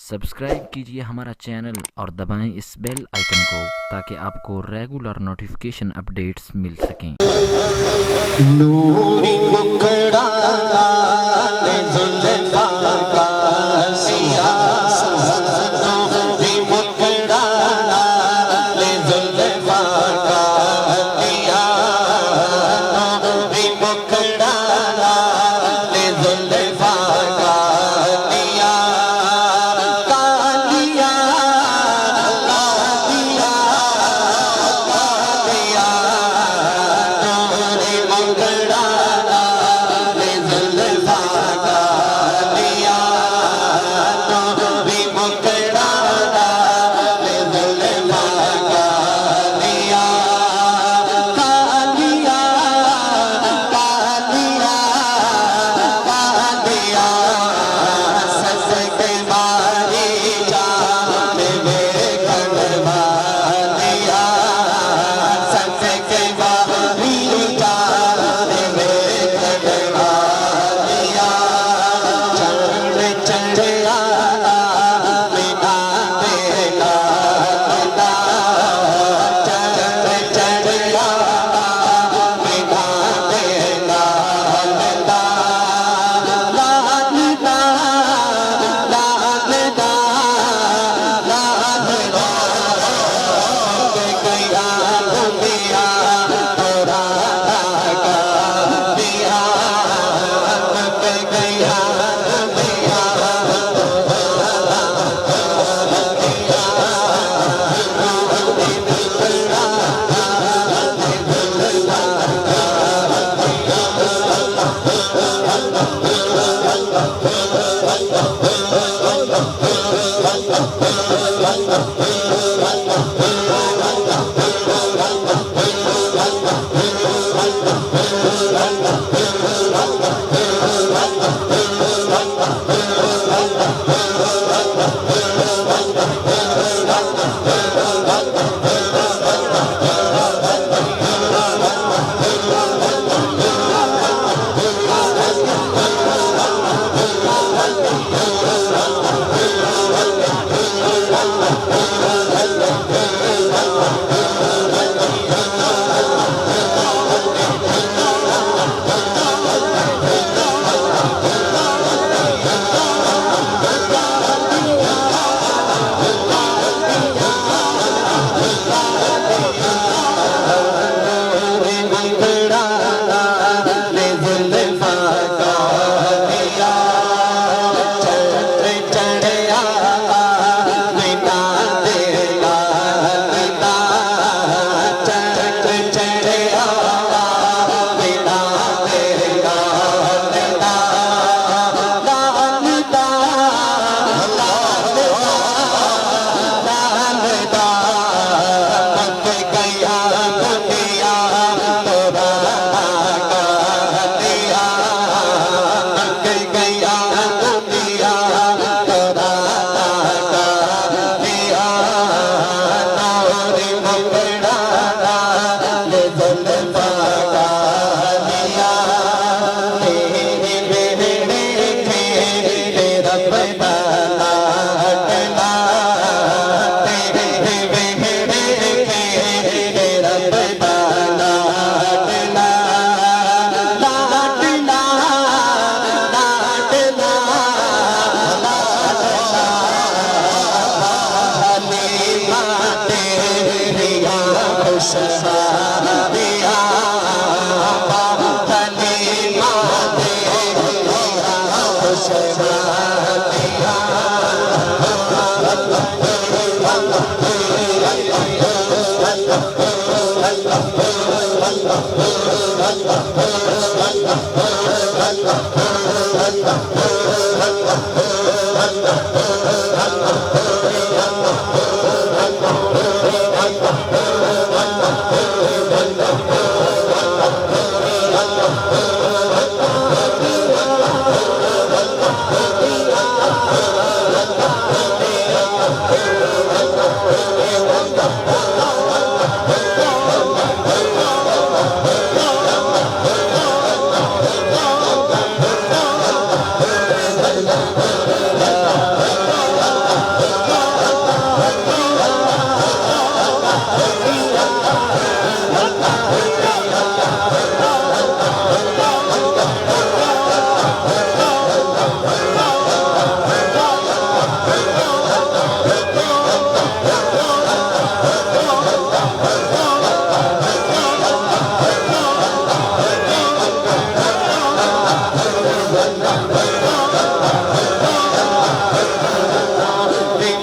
Subscribe कीजिए हमारा channel और दबाएं इस बेल आइकन को ताकि आपको रेगुलर नोटिफिकेशन अपडेट्स मिल सकें। नूरी मुखड़ा ने जुल्फा का सिया, नूरी मुखड़ा ने जुल्फा का सिया, नूरी मुखड़ा ने जुल्फा का सिया, कालिया कालिया कालिया, नूरी मुखड़ा ने जुल्फा का सिया, नूरी मुखड़ा ने जुल्फा का सिया, कालिया कालिया कालिया, सस के मारी जान में कड़वा दिया, सस के मारी जान में कड़वा दिया, चढ़ चढ़िया बिना देगा खुदा, चढ़ चढ़िया बिना देगा खुदा, लालना लालना लालना के गया दुनिया तोरा का दिया, के गया दुनिया मुखड़ा ने जुल्फा का दिया, चढ़ चढ़िया बिना देगा खुदा, चढ़ चढ़िया बिना देगा खुदा, लालना लालना के गया दुनिया तोरा का दिया, के गया दुनिया तोरा का दिया, नूरी मुखड़ा ने जुल्फा का दिया, तेरी बेहड़े थे रब बना डला, तेरे बेहड़े थे रब बना डला, लाडला लाडला लाडला, हलीमा तेरिया खुशहालिया, हलीमा तेरिया खुशहालिया,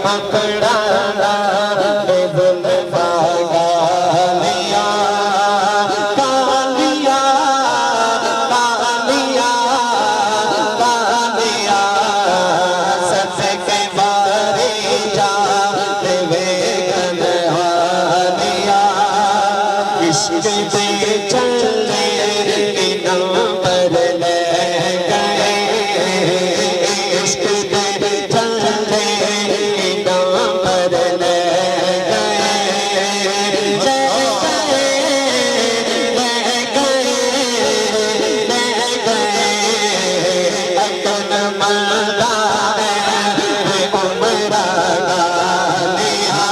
मुखड़ा जुल्फा कालिया कालिया कालिया कालिया सदके बारे जाते वे कन्हैया इश्क पे चले नंबर ले गए इश्क पे चले नंबर ले गए ले गए अकन मलदा उमरा गालिया